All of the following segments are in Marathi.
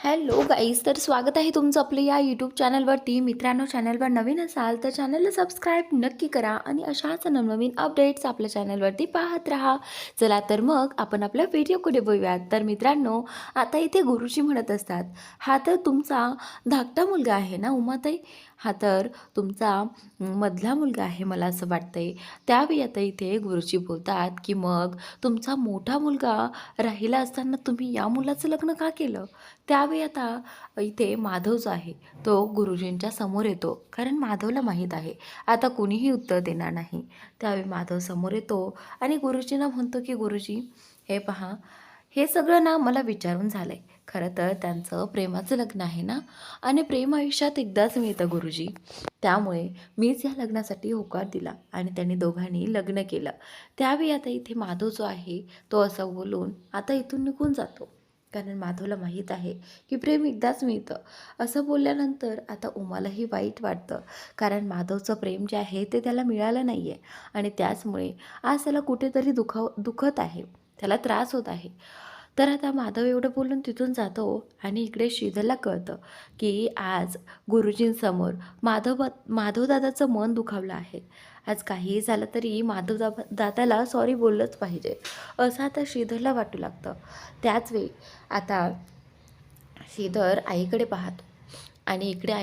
हॅलो गाईज, तर स्वागत आहे तुमचं आपलं या यूट्यूब चॅनलवरती. मित्रांनो, चॅनलवर नवीन असाल तर चॅनलला सबस्क्राईब नक्की करा आणि अशाच नवनवीन अपडेट्स आपल्या चॅनलवरती पाहत राहा. चला तर मग आपण आपल्या व्हिडिओकडे बघूयात. तर मित्रांनो, आता इथे गुरुजी म्हणत असतात, हा तर तुमचा धाकटा मुलगा आहे ना उमाताई, हा तर तुमचा मधला मुलगा आहे मला असं वाटतंय. त्यावेळी आता इथे गुरुजी बोलतात की मग तुमचा मोठा मुलगा राहिला असताना तुम्ही या मुलाचं लग्न का केलं? त्यावेळी आता इथे माधव जो आहे तो गुरुजींच्या समोर येतो, कारण माधवला माहीत आहे आता कुणीही उत्तर देणार नाही. त्यावेळी माधव समोर येतो आणि गुरुजींना म्हणतो की गुरुजी, हे पहा, हे सगळं ना मला विचारून झालं आहे. खरं तर त्यांचं प्रेमाचं लग्न आहे ना, आणि प्रेम आयुष्यात एकदाच मिळतं गुरुजी. त्यामुळे मीच या लग्नासाठी होकार दिला आणि त्यांनी दोघांनी लग्न केलं. त्यावेळी आता इथे माधव जो आहे तो असं बोलून आता इथून निघून जातो, कारण माधवला माहीत आहे की प्रेम एकदाच मिळतं. असं बोलल्यानंतर आता उमालाही वाईट वाटतं, कारण माधवचं प्रेम जे आहे ते त्याला मिळालं नाही आहे आणि त्याचमुळे आज त्याला कुठेतरी दुखत आहे, त्याला त्रास होत आहे. तर आता माधव एवढं बोलून तिथून जातो आणि इकडे श्रीधरला कळतं की आज गुरुजींसमोर माधवदादाचं मन दुखावलं आहे. आज काहीही झालं तरी दादाला सॉरी बोललंच पाहिजे, असं आता श्रीधरला वाटू लागतं. त्याच वेळी आता श्रीधर आईकडे पाहतो आणि इकडे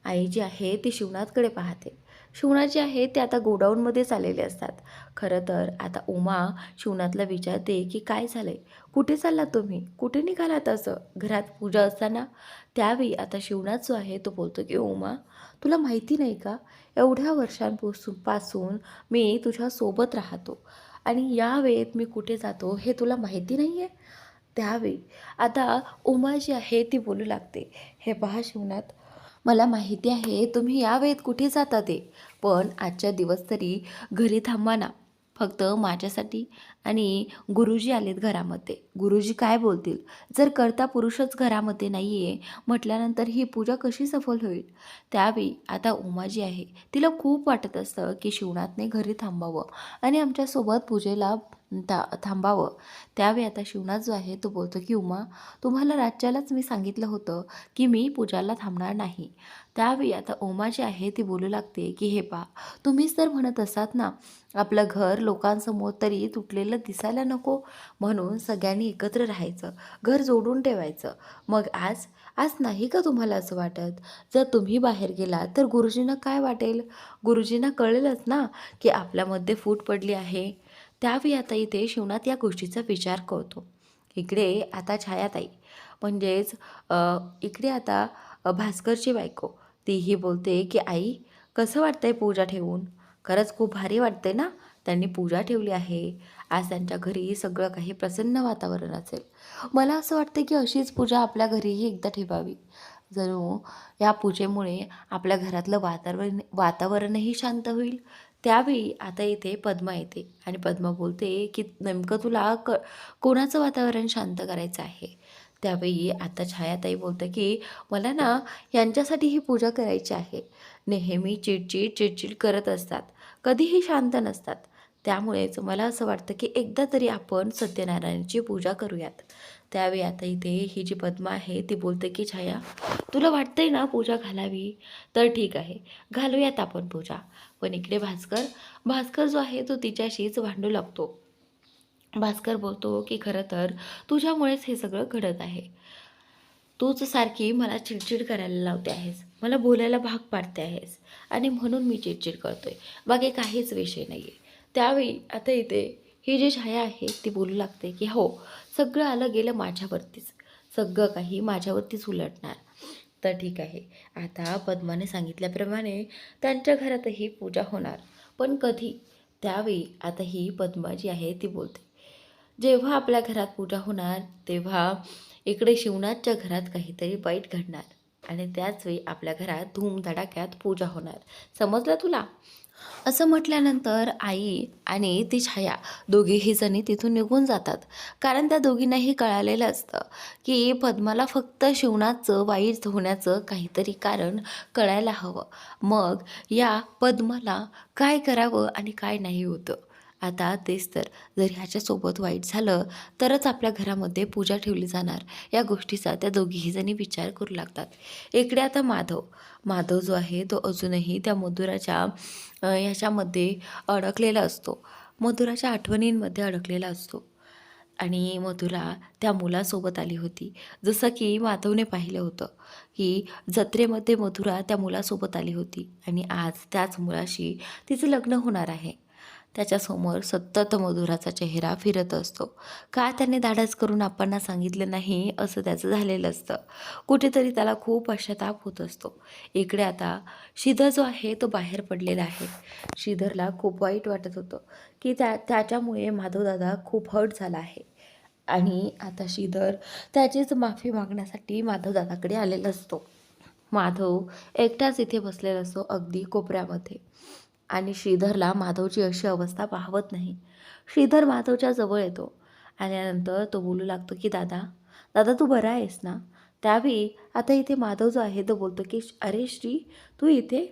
आई जी आहे ती शिवनाथकडे पाहते. शिवनाथ जे आहे ते आता गोडाऊनमध्येच आलेले असतात. खरं तर आता उमा शिवनाथला विचारते की काय झालं आहे, कुठे चालला तुम्ही, कुठे निघालात असं, घरात पूजा असताना? त्यावेळी आता शिवनाथ जो आहे तो बोलतो की उमा, तुला माहिती नाही का, एवढ्या वर्षांपासून मी तुझ्यासोबत राहतो आणि या वेळेत मी कुठे जातो हे तुला माहिती नाही आहे? त्यावेळी आता उमा जी आहे ती बोलू लागते, हे पहा शिवनाथ, मला माहिती आहे तुम्ही या वेळेत कुठे जाता ते, पण आजच्या दिवस तरी घरी थांबा ना, फक्त माझ्यासाठी. आणि गुरुजी आलेत घरामध्ये, गुरुजी काय बोलतील, जर कर्ता पुरुषच घरामध्ये नाही आहे म्हटल्यानंतर ही पूजा कशी सफल होईल? त्यावेळी आता उमा जी आहे तिला खूप वाटत असतं की शिवनाथने घरी थांबावं आणि आमच्यासोबत पूजेला थांबावं. त्यावेळी आता शिवनाथ जो आहे तो बोलतो की उमा, तुम्हाला राज्यालाच मी सांगितलं होतं की मी पूजाला थांबणार नाही. त्यावेळी आता उमा जी आहे ती बोलू लागते की हे पहा, तुम्हीच तर म्हणत असतात ना, आपलं घर लोकांसमोर तरी तुटलेलं दिसायला नको, म्हणून सगळ्यांनी एकत्र राहायचं, घर जोडून ठेवायचं. मग आज आज नाही का तुम्हाला असं वाटत? जर तुम्ही बाहेर गेलात तर गुरुजींना काय वाटेल? गुरुजींना कळेलच ना की आपल्यामध्ये फूट पडली आहे. त्यावेळी आता इथे शिवनाथ या गोष्टीचा विचार करतो. इकडे आता छायाताई, म्हणजेच इकडे आता भास्करची बायको, तीही बोलते की आई, कसं वाटतंय पूजा ठेवून? खरंच खूप भारी वाटते ना, त्यांनी पूजा ठेवली आहे. आज त्यांच्या घरी सगळं काही प्रसन्न वातावरण असेल. मला असं वाटतं की अशीच पूजा आपल्या घरीही एकदा ठेवावी. जणू या पूजेमुळे आपल्या घरातलं वातावरणही शांत होईल. त्यावेळी आता इथे पद्मा येते आणि पद्मा बोलते की नेमकं तुला कोणाचं वातावरण शांत करायचं आहे? त्यावेळी आता छायाताई बोलते की मला ना यांच्यासाठी ही पूजा करायची आहे. नेहमी चिडचिड करत असतात, कधीही शांत नसतात. त्यामुळेच मला असं वाटतं की एकदा तरी आपण सत्यनारायणाची पूजा करूयात. त्यावेळी आता इथे ही जी पद्मा आहे ती बोलते की छाया, तुला वाटतंय ना पूजा घालावी, तर ठीक आहे, घालूयात आपण पूजा. पण इकडे भास्कर जो आहे तो तिच्याशीच भांडू लागतो. भास्कर बोलतो की खरं तर तुझ्यामुळेच हे सगळं घडत आहे. तूच सारखी मला चिडचिड करायला लावते आहेस, मला बोलायला भाग पाडते आहेस आणि म्हणून मी चिडचिड करतोय, बाकी काहीच विषय नाही आहे. त्यावेळी आता इथे ही जी छाया आहे ती बोलू लागते की हो, सगळं आलं गेलं माझ्यावरतीच, सगळं काही माझ्यावरतीच उलटणार. तर ठीक आहे, आता पद्माने सांगितल्याप्रमाणे त्यांच्या घरातही पूजा होणार. पण कधी? त्यावेळी आता ही पद्मा जी आहे ती बोलते, जेव्हा आपल्या घरात पूजा होणार तेव्हा इकडे शिवनाथच्या घरात काहीतरी वाईट घडणार आणि त्याचवेळी आपल्या घरात धूमधडाक्यात पूजा होणार. समजलं तुला? असं म्हटल्यानंतर आई आणि ती छाया दोघीही जणी तिथून निघून जातात, कारण त्या दोघींनाही कळालेलं असतं की पद्माला फक्त शिवनाथचं वाईट होण्याचं काहीतरी कारण कळायला हवं. मग या पद्माला काय करावं आणि काय नाही होतं. आता तेच तर, जर ह्याच्यासोबत वाईट झालं तरच आपल्या घरामध्ये पूजा ठेवली जाणार, या गोष्टीचा त्या दोघीही जणी विचार करू लागतात. इकडे आता माधव जो आहे तो अजूनही त्या मधुराच्या ह्याच्यामध्ये अडकलेला असतो, मधुराच्या आठवणींमध्ये अडकलेला असतो. आणि मधुरा त्या मुलासोबत आली होती. जसं की माधवने पाहिलं होतं की जत्रेमध्ये मधुरा त्या मुलासोबत आली होती आणि आज त्याच मुलाशी तिचं लग्न होणार आहे. त्याच्यासमोर सतत मधुराचा चेहरा फिरत असतो. का त्याने धाडस करून आपणांना सांगितलं नाही असं त्याचं झालेलं असतं. कुठेतरी त्याला खूप पश्चाताप होत असतो. इकडे आता श्रीधर जो आहे तो बाहेर पडलेला आहे. श्रीधरला खूप वाईट वाटत होतं की त्याच्यामुळे माधवदादा खूप हर्ट झाला आहे. आणि आता श्रीधर त्याचीच माफी मागण्यासाठी माधवदादाकडे आलेला असतो. माधव एकटाच इथे बसलेला असतो अगदी कोपऱ्यामध्ये. आणि श्रीधरला माधवची अशी अवस्था पाहवत नाही. श्रीधर माधवच्या जवळ येतो. आल्यानंतर तो बोलू लागतो की दादा, दादा तू बरा आहेस ना? त्यावेळी आता इथे माधव जो आहे तो बोलतो की अरे श्री, तू इथे?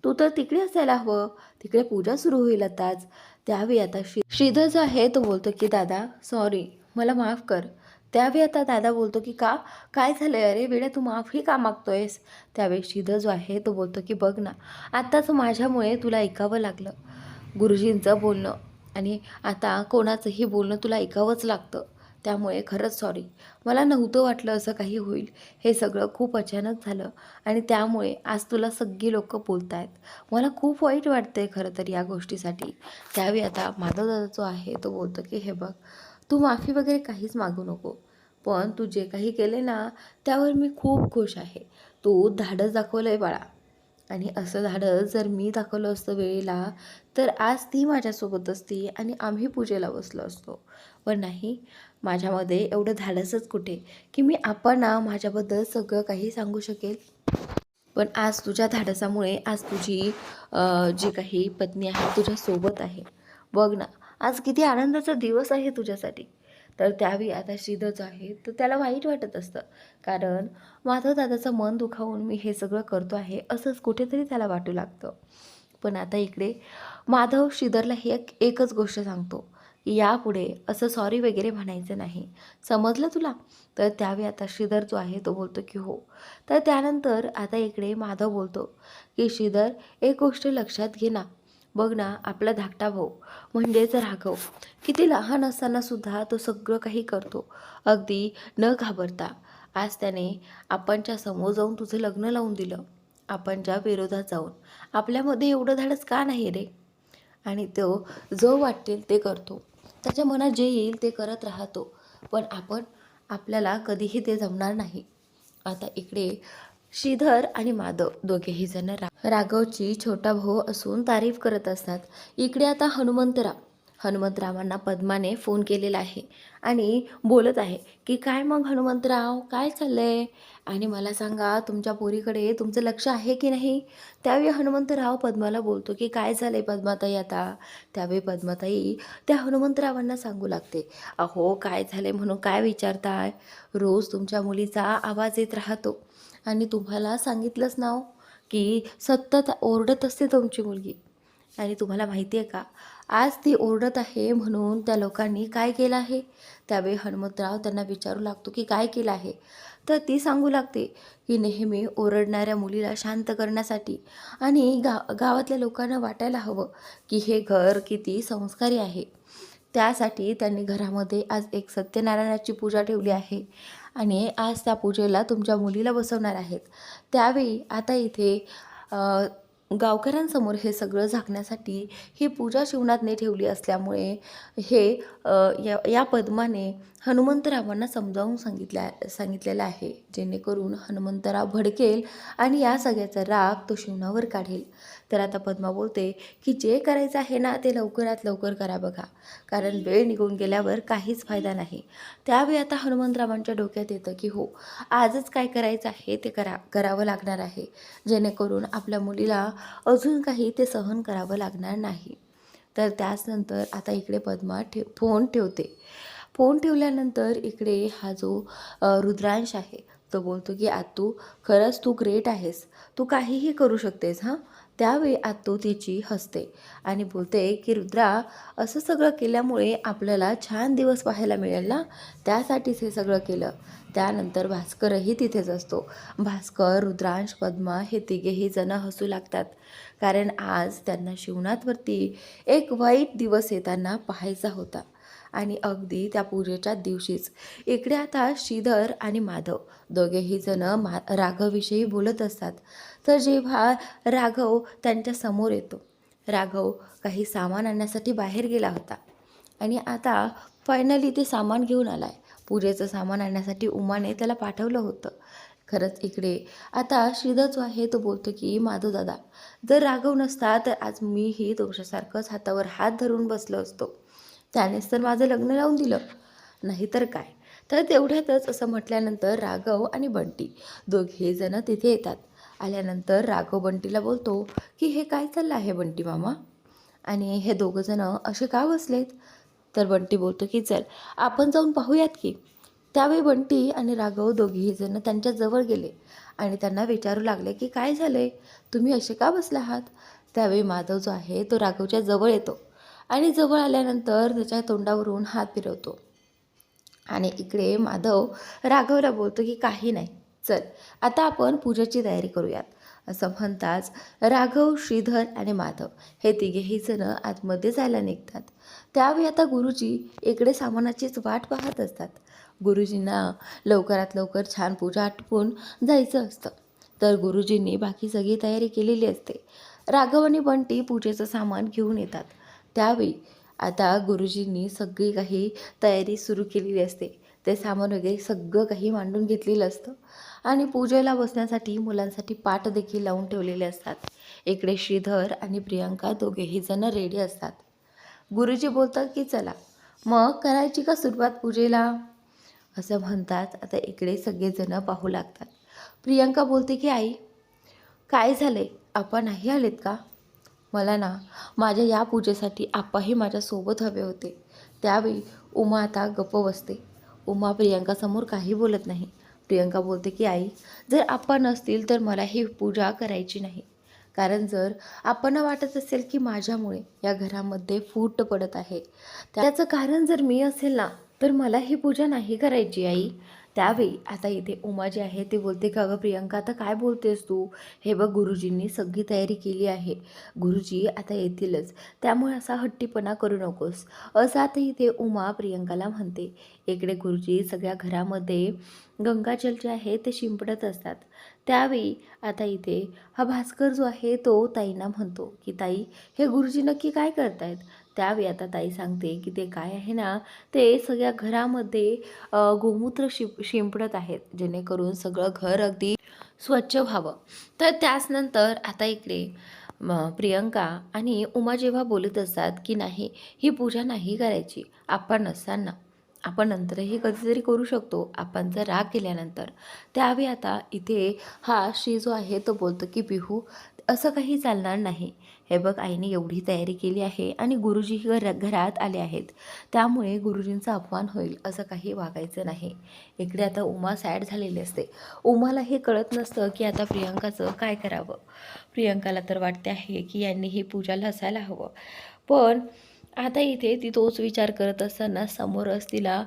तू तर तिकडे असायला हवं, तिकडे पूजा सुरू होईल आताच. त्यावेळी आता श्रीधर जो आहे तो बोलतो की दादा सॉरी, मला माफ कर. त्यावेळी आता दादा बोलतो की का, काय झालं अरे वेड्या, तू माफी का मागतोयस? त्यावेळी श्रीधर जो आहे तो बोलतो की बघ ना, आत्ताच माझ्यामुळे तुला ऐकावं लागलं गुरुजींचं बोलणं, आणि आता कोणाचंही बोलणं तुला ऐकावंच लागतं. त्यामुळे खरंच सॉरी, मला नव्हतं वाटलं असं काही होईल. हे सगळं खूप अचानक झालं आणि त्यामुळे आज तुला सगळी लोक बोलत आहेत. मला खूप वाईट वाटतंय खरं तर या गोष्टीसाठी. त्यावेळी आता माधवदादा जो आहे तो बोलतो की हे बघ, तू माफी वगैरे काहीच मागू नको, पण तू जे काही केले ना त्यावर मी खूप खुश आहे. तू धाडस दाखवलं आहे बाळा, आणि असं धाडस जर मी दाखवलं असतं वेळेला तर आज ती माझ्यासोबत असती आणि आम्ही पूजेला बसलो असतो. पण नाही, माझ्यामध्ये एवढं धाडसच कुठे की मी आपण माझ्याबद्दल सगळं काही सांगू शकेल. पण आज तुझ्या धाडसामुळे आज तुझी जी काही पत्नी आहे तुझ्यासोबत आहे. बघ ना, आज किती आनंदाचा दिवस आहे तुझ्यासाठी. तर त्यावेळी आता श्रीधर जो आहे तर त्याला वाईट वाटत असतं, कारण माधव दादाचं मन दुखावून मी हे सगळं करतो आहे असंच कुठेतरी त्याला वाटू लागतं. पण आता इकडे माधव श्रीधरला ही एकच गोष्ट सांगतो की यापुढे असं सॉरी वगैरे म्हणायचं नाही, समजलं तुला? तर त्यावेळी आता श्रीधर जो आहे तो बोलतो की हो. तर त्यानंतर आता इकडे माधव बोलतो की श्रीधर, एक गोष्ट लक्षात घे ना, बघ ना आपला धाकटा भाऊ म्हणजेच राघव किती लहान असताना सुद्धा तो सगळं काही करतो अगदी न घाबरता. आज त्याने आपणच्या समोर जाऊन तुझं लग्न लावून दिलं, आपणच्या विरोधात जाऊन. आपल्यामध्ये एवढं धाडस का नाही रे? आणि तो जो वाटेल ते करतो, त्याच्या मनात जे येईल ते करत राहतो. पण आपल्याला कधीही ते जमणार नाही. आता इकडे श्रीधर आणि माधव दोघेही जण राघवची छोटा भाऊ असून तारीफ करत असतात. इकडे आता हनुमंतरावांना पद्माने फोन केलेला आहे आणि बोलत आहे की काय मग हनुमंतराव, काय चाललंय? आणि मला सांगा, तुमच्या पोरीकडे तुमचं लक्ष आहे की नाही? त्यावेळी हनुमंतराव पद्माला बोलतो की काय झालंय पद्माताई आता? त्यावेळी पद्माताई त्या हनुमंतरावांना सांगू लागते, अहो काय झालंय म्हणून काय विचारताय? रोज तुमच्या मुलीचा आवाज येत राहतो आणि तुम्हाला सांगितलंच ना हो की सतत ओरडत असते तुमची मुलगी. आणि तुम्हाला माहिती आहे का, आज ती ओरडत आहे म्हणून त्या लोकांनी काय केलं आहे? त्यावेळी हनुमंतराव त्यांना विचारू लागतो की काय केलं आहे? तर ती सांगू लागते की नेहमी ओरडणाऱ्या मुलीला शांत करण्यासाठी आणि गावातल्या लोकांना वाटायला हवं की हे घर किती संस्कारी आहे, त्यासाठी त्यांनी घरामध्ये आज एक सत्यनारायणाची पूजा ठेवली आहे आणि आज त्या पूजेला तुमच्या मुलीला बसवणार आहेत. त्यावेळी आता इथे गावकऱ्यांसमोर हे सगळं झाकण्यासाठी ही पूजा शिवनाथने ठेवली असल्यामुळे हे या पद्माने हनुमंतरावांना समजावून सांगितलेलं आहे, जेणेकरून हनुमंतराव भडकेल आणि या सगळ्याचा राग तो शिवनावर काढेल. तर आता पद्मा बोलते की जे करायचं आहे ना ते लवकरात लवकर करा बघा, कारण वेळ निघून गेल्यावर काहीच फायदा नाही. त्यावेळी आता हनुमंतरावांच्या डोक्यात येतं की हो, आजच काय करायचं आहे ते करावं लागणार आहे, जेणेकरून आपल्या मुलीला अजून काही ते सहन करावं लागणार नाही. तर त्याचनंतर आता इकडे पद्मा फोन ठेवते. फोन ठेवल्यानंतर इकडे हा जो रुद्रांश आहे तो बोलतो की आतू, खरंच तू ग्रेट आहेस, तू काहीही करू शकतेस हां. त्यावेळी आत्तू तिची हसते आणि बोलते की रुद्रा, असं सगळं केल्यामुळे आपल्याला छान दिवस पाहायला मिळेल ना, त्यासाठीच हे सगळं केलं. त्यानंतर भास्करही तिथेच असतो. भास्कर, रुद्रांश, पद्मा हे तिघेही जण हसू लागतात, कारण आज त्यांना शिवनाथवरती एक वाईट दिवस येताना पाहायचा होता. आणि अगदी त्या पूजेच्या दिवशीच इकडे आता श्रीधर आणि माधव दोघेही जण राघवविषयी बोलत असतात. तर जेव्हा राघव त्यांच्या समोर येतो, राघव काही सामान आणण्यासाठी बाहेर गेला होता आणि आता फायनली ते सामान घेऊन आलाय. पूजेचं सामान आणण्यासाठी उमाने त्याला पाठवलं होतं. खरंच इकडे आता श्रीधर जो आहे तो बोलतो की माधव दादा, जर राघव नसता तर आज मीही तुमच्यासारखंच हातावर हात धरून बसलो असतो. त्यानेच तर माझं लग्न लावून दिलं, नाही तर काय. तर तेवढ्यातच असं म्हटल्यानंतर राघव आणि बंटी दोघे जण तिथे येतात. आल्यानंतर राघव बंटीला बोलतो की हे काय चाललं आहे बंटी मामा, आणि हे दोघं जण असे का बसलेत. तर बंटी बोलतो की चल आपण जाऊन पाहूयात की. त्यावेळी बंटी आणि राघव दोघेही जण त्यांच्या जवळ गेले आणि त्यांना विचारू लागले की काय झालंय, तुम्ही असे का बसला आहात. त्यावेळी माधव जो आहे तो राघवच्या जवळ येतो आणि जवळ आल्यानंतर त्याच्या तोंडावरून हात फिरवतो. आणि इकडे माधव राघवला बोलतो की काही नाही, चल आता आपण पूजेची तयारी करूयात. असं म्हणताच राघव, श्रीधर आणि माधव हे तिघेही जण आतमध्ये जायला निघतात. त्यावेळी आता गुरुजी इकडे सामानाचीच वाट पाहत असतात. गुरुजींना लवकरात लवकर छान पूजा आटपून जायचं असतं, तर गुरुजींनी बाकी सगळी तयारी केलेली असते. राघव आणि बंटी पूजेचं सामान घेऊन येतात. त्यावेळी आता गुरुजींनी सगळी काही तयारी सुरू केलेली असते. ते सामान वगैरे सगळं काही मांडून घेतलेलं असतं आणि पूजेला बसण्यासाठी मुलांसाठी पाट देखील लावून ठेवलेले असतात. इकडे श्रीधर आणि प्रियंका दोघेही जण रेडी असतात. गुरुजी बोलतात की चला मग करायची का सुरुवात पूजेला, असं म्हणतात. आता इकडे सगळेजण पाहू लागतात. प्रियंका बोलते की आई, काय झाले, आपण नाही आलेत का. मला ना माझ्या या पूजेसाठी आप्पाही माझ्यासोबत हवे होते. त्यावेळी उमा आता गप्प बसते. उमा प्रियंकासमोर काही बोलत नाही. प्रियंका बोलते की आई, जर आप्पा नसतील तर मला ही पूजा करायची नाही, कारण जर आपणा वाटत असेल की माझ्यामुळे या घरामध्ये फूट पडत आहे, त्याचं कारण जर मी असेल ना तर मला ही पूजा नाही करायची आई. त्यावेळी आता इथे उमा जी आहे ती बोलते का गं प्रियंका, आता काय बोलतेस तू, हे बघ गुरुजींनी सगळी तयारी केली आहे, गुरुजी आता येतीलच, त्यामुळे असा हट्टीपणा करू नकोस, असं आता इथे उमा प्रियंकाला म्हणते. इकडे गुरुजी सगळ्या घरामध्ये गंगाजल जे आहे ते शिंपडत असतात. त्यावेळी आता इथे हा भास्कर जो आहे तो ताईंना म्हणतो की ताई, हे गुरुजी नक्की काय करतायत. त्यावेळी आता ताई सांगते की ते काय आहे ना, ते सगळ्या घरामध्ये गोमूत्र शिंपडत आहेत, जेणेकरून सगळं घर अगदी स्वच्छ व्हावं. तर त्याचनंतर आता इकडे प्रियंका आणि उमा जेव्हा बोलत असतात की नाही, ही पूजा नाही करायची, आपण नसताना आपण नंतरही कधीतरी करू शकतो, आपण जर राग केल्यानंतर. त्यावेळी आता इथे हा श्री जो आहे तो बोलतो की बिहू, असं काही चालणार नाही. हे बघ आईने एवढी तयारी केली आहे आणि गुरुजी घरात आले आहेत, त्यामुळे गुरुजींचा अपमान होईल असं काही वागायचं नाही. इकडे आता उमा सॅड झालेली असते. उमाला हे कळत नसतं की आता प्रियंकाचं काय करावं. प्रियंकाला तर वाटते आहे की यांनी ही पूजाला हसायला हवं, पण आता इथे ती तोच विचार करत असताना समोरच तिला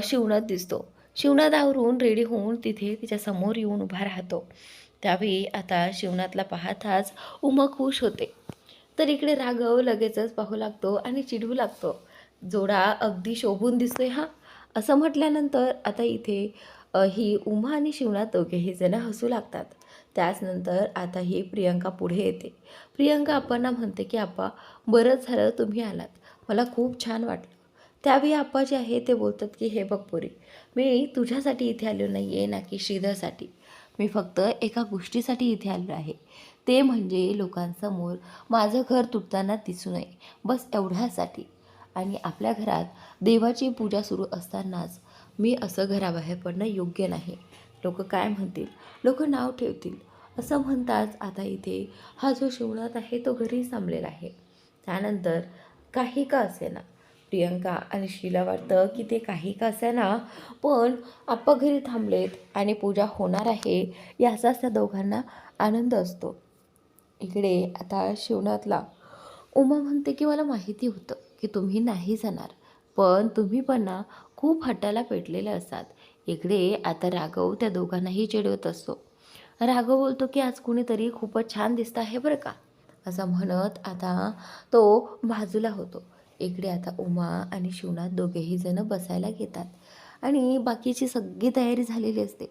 शिवनाथ दिसतो. शिवनाथ आवरून रेडी होऊन तिथे तिच्या समोर येऊन उभा राहतो. त्यावेळी आता शिवनाथला पाहताच उमा खुश होते. तर इकडे राघव लगेचच पाहू लागतो आणि चिडवू लागतो, जोडा अगदी शोभून दिसतोय हा, असं म्हटल्यानंतर आता इथे ही उमा आणि शिवनाथ दोघेही जण हसू लागतात. त्याचनंतर आता ही प्रियंका पुढे येते. प्रियंका आप्पांना म्हणते की आप्पा, बरंच झालं तुम्ही आलात, मला खूप छान वाटलं. त्यावेळी आप्पा जे आहे ते बोलतात की हे बघ पोरी, मी तुझ्यासाठी इथे आलो नाही आहे ना की श्रीधरसाठी, मी फक्त एका गोष्टीसाठी इथे आलो आहे, ते म्हणजे लोकांसमोर माझं घर तुटताना दिसू नये, बस एवढ्यासाठी. आणि आपल्या घरात देवाची पूजा सुरू असतानाच मी असं घराबाहेर पडणं योग्य नाही. लोक काय म्हणतील, लोक नाव ठेवतील, असं म्हणताच आता इथे हा जो शिवनाथ आहे तो घरी थांबलेला आहे. त्यानंतर काही का असेना प्रियंका आणि श्रीला वाटतं की ते काही का असेना, पण आप्पा घरी थांबलेत आणि पूजा होणार आहे याचाच त्या दोघांना आनंद असतो. इकडे आता शिवनाथला उमा म्हणते की मला माहिती होतं की तुम्ही नाही जाणार, पण तुम्ही पण ना खूप हट्टाला पेटलेले असतात. इकडे आता राघव त्या दोघांनाही चिडवत असतो. राघव बोलतो की आज कुणीतरी खूपच छान दिसतं आहे बरं का, असं म्हणत आता तो बाजूला होतो. इकडे आता उमा आणि शिवनाथ दोघेही जण बसायला घेतात आणि बाकीची सगळी तयारी झालेली असते.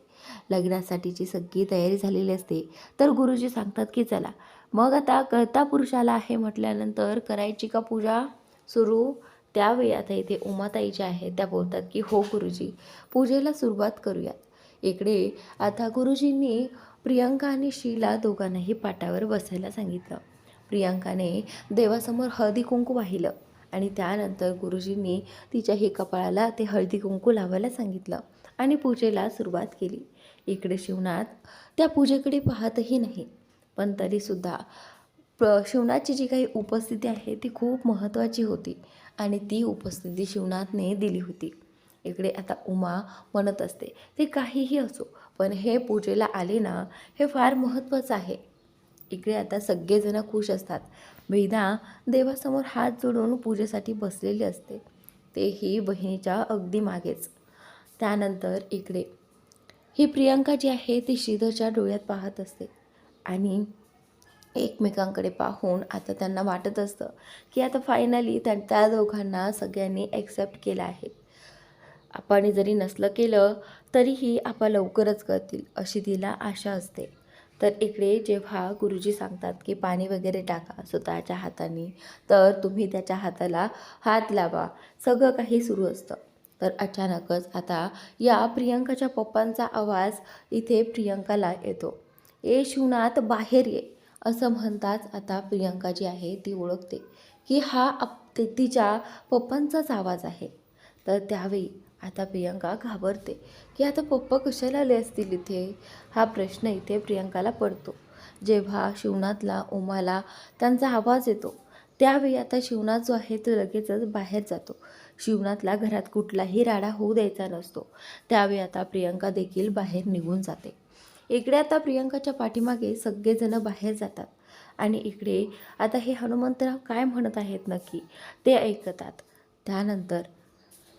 लग्नासाठीची सगळी तयारी झालेली असते. तर गुरुजी सांगतात की चला मग आता कर्ता पुरुषाला आहे म्हटल्यानंतर करायची का पूजा सुरू. त्यावेळी आता इथे उमाताई ज्या आहेत त्या बोलतात की हो गुरुजी, पूजेला सुरुवात करूयात. इकडे आता गुरुजींनी प्रियंका आणि शीला दोघांनाही पाटावर बसायला सांगितलं. प्रियंकाने देवासमोर हळदी कुंकू वाहिलं आणि त्यानंतर गुरुजींनी तिच्याही कपाळाला ते हळदी कुंकू लावायला सांगितलं आणि पूजेला सुरुवात केली. इकडे शिवनाथ त्या पूजेकडे पाहतही नाही, पण तरीसुद्धा शिवनाथची जी काही उपस्थिती आहे ती खूप महत्त्वाची होती आणि ती उपस्थिती शिवनाथने दिली होती. इकडे आता उमा म्हणत असते ते काहीही असो, पण हे पूजेला आले ना, हे फार महत्त्वाचं आहे. इकडे आता सगळेजण खुश असतात. वेदा देवासमोर हात जोडून पूजेसाठी बसलेली असते, तेही बहिणीच्या अगदी मागेच. त्यानंतर इकडे ही प्रियंका जी आहे ती श्रीधरच्या डोळ्यात पाहत असते आणि एकमेकांकडे पाहून आता त्यांना वाटत असतं की आता फायनली त्या दोघांना सगळ्यांनी ॲक्सेप्ट केलं आहे. आपण जरी नसलं केलं तरीही आपण लवकरच करतील अशी तिला आशा असते. तर इकडे जेव्हा गुरुजी सांगतात की पाणी वगैरे टाका स्वतःच्या हाताने, तर तुम्ही त्याच्या हाताला हात लावा, सगळं काही सुरू असतं. तर अचानकच आता या प्रियंकाच्या पप्पांचा आवाज इथे प्रियंकाला येतो. ए शिवनाथ बाहेर ये, असं म्हणताच आता प्रियंका जी आहे ती ओळखते की हा तिच्या पप्पांचाच आवाज आहे. तर त्यावेळी आता प्रियंका घाबरते की आता पप्पा कशाला आले असतील इथे, हा प्रश्न इथे प्रियंकाला पडतो. जेव्हा शिवनाथला उमाला त्यांचा आवाज येतो त्यावेळी आता शिवनाथ जो आहे तो लगेचच बाहेर जातो. शिवनाथला घरात कुठलाही राडा होऊ द्यायचा नसतो. त्यावेळी आता प्रियंका देखील बाहेर निघून जाते. इकडे आता प्रियंकाच्या पाठीमागे सगळेजण बाहेर जातात आणि इकडे आता हे हनुमंतराव काय म्हणत आहेत नक्की ते ऐकतात. त्यानंतर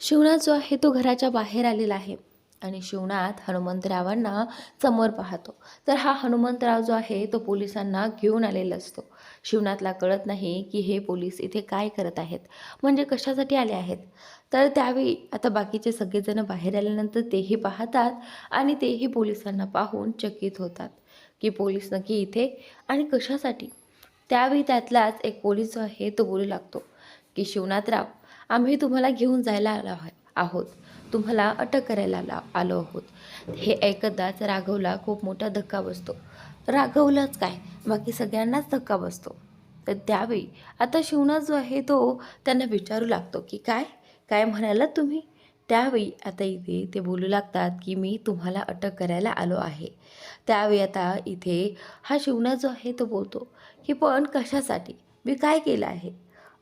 शिवनाथ जो आहे तो घराच्या बाहेर आलेला आहे आणि शिवनाथ हनुमंतरावांना समोर पाहतो. तर हा हनुमंतराव जो आहे तो पोलिसांना घेऊन आलेला असतो. शिवनाथला कळत नाही की हे पोलीस इथे काय करत आहेत, म्हणजे कशासाठी आले आहेत. तर त्यावेळी आता बाकीचे सगळेजण बाहेर आल्यानंतर तेही पाहतात आणि तेही पोलिसांना पाहून चकित होतात की पोलीस नक्की इथे आणि कशासाठी. त्यावेळी त्यातलाच एक पोलीस जो आहे तो बोलू लागतो की शिवनाथराव, आम्ही तुम्हाला घेऊन जायला आहोत, तुम्हाला अटक करायला आलो आहोत. हे ऐकताच राघवला खूप मोठा धक्का बसतो. राघवलाच काय, बाकी सगळ्यांनाच धक्का बसतो. तर त्यावेळी आता शिवनाथ जो आहे तो त्यांना विचारू लागतो की काय काय म्हणालात तुम्ही. त्यावेळी आता इथे ते बोलू लागतात की मी तुम्हाला अटक करायला आलो आहे. त्यावेळी आता इथे हा शिवनाथ जो आहे तो बोलतो की पण कशासाठी, मी काय केलं आहे,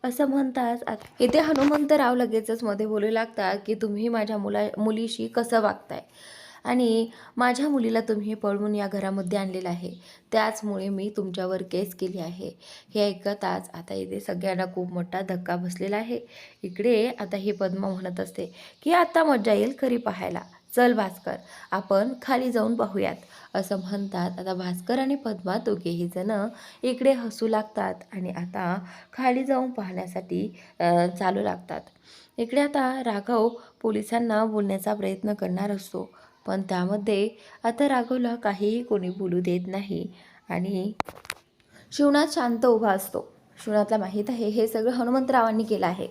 असं म्हणताच इथे हनुमंतराव लगेचच मध्ये बोलू लागतात की तुम्ही माझ्या मुलीशी कसं वागताय आणि माझ्या मुलीला तुम्ही पळवून या घरामध्ये आणलेलं आहे, त्याचमुळे मी तुमच्यावर केस केली आहे. हे ऐकताच आता इथे सगळ्यांना खूप मोठा धक्का बसलेला आहे. इकडे आता ही पद्मा म्हणत असते की आता मजा येईल खरी पाहायला, चल भास्कर आपण खाली जाऊन पाहूयात, असं म्हणतात. आता भास्कर आणि पद्मा दोघेही जण इकडे हसू लागतात आणि आता खाली जाऊन पाहण्यासाठी चालू लागतात. इकडे आता राघव पोलिसांना बोलण्याचा प्रयत्न करणार असतो, पण त्यामध्ये आता राघवला काहीही कोणी बोलू देत नाही आणि शिवनाथ शांत उभा असतो. शिवनाथला माहीत आहे हे सगळं हनुमंतरावांनी केलं आहे.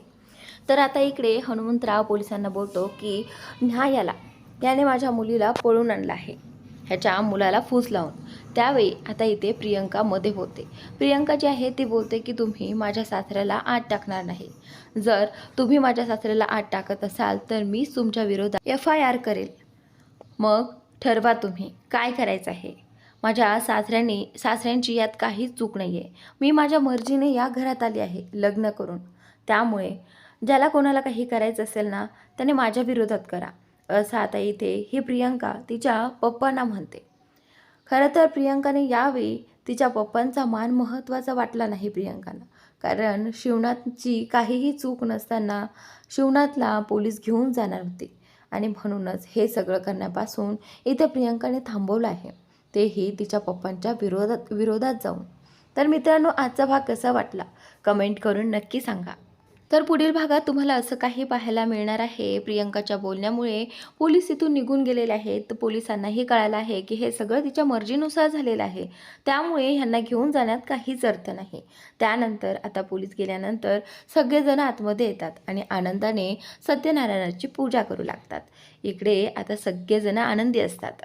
तर आता इकडे हनुमंतराव पोलिसांना बोलतो की न्यायाला, त्याने माझ्या मुलीला पळून आणलं आहे, ह्याच्या मुलाला फूस लावून. त्यावेळी आता इथे प्रियंका मध्ये बोलते. प्रियंका जी आहे ती बोलते की तुम्ही माझ्या सासऱ्याला आत टाकणार नाही, जर तुम्ही माझ्या सासऱ्याला आत टाकत असाल तर मी तुमच्या विरोधात FIR करेल, मग ठरवा तुम्ही काय करायचं आहे. माझ्या सासऱ्यांची यात काहीच चूक नाही आहे, मी माझ्या मर्जीने या घरात आली आहे लग्न करून, त्यामुळे ज्याला कोणाला काही करायचं असेल ना त्याने माझ्या विरोधात करा, असं आता इथे ही प्रियंका तिच्या पप्पांना म्हणते. खरं तर प्रियंकाने यावेळी तिच्या पप्पांचा मान महत्त्वाचा वाटला नाही प्रियंकाला. कारण शिवनाथची काहीही चूक नसताना शिवनाथला पोलीस घेऊन जाणार होते आणि म्हणूनच हे सगळं करण्यापासून इथे प्रियंकाने थांबवलं आहे, तेही तिच्या पप्पांच्या विरोधात जाऊन. तर मित्रांनो, आजचा भाग कसा वाटला कमेंट करून नक्की सांगा. तर पुढील भागात तुम्हाला असं काही पाहायला मिळणार आहे. प्रियंकाच्या बोलण्यामुळे पोलीस इथून निघून गेलेले आहेत. तर पोलिसांनाही कळालं आहे की हे सगळं तिच्या मर्जीनुसार झालेलं आहे, त्यामुळे ह्यांना घेऊन जाण्यात काहीच अर्थ नाही. त्यानंतर आता पोलीस गेल्यानंतर सगळेजण आतमध्ये येतात आणि आनंदाने सत्यनारायणाची पूजा करू लागतात. इकडे आता सगळेजण आनंदी असतात.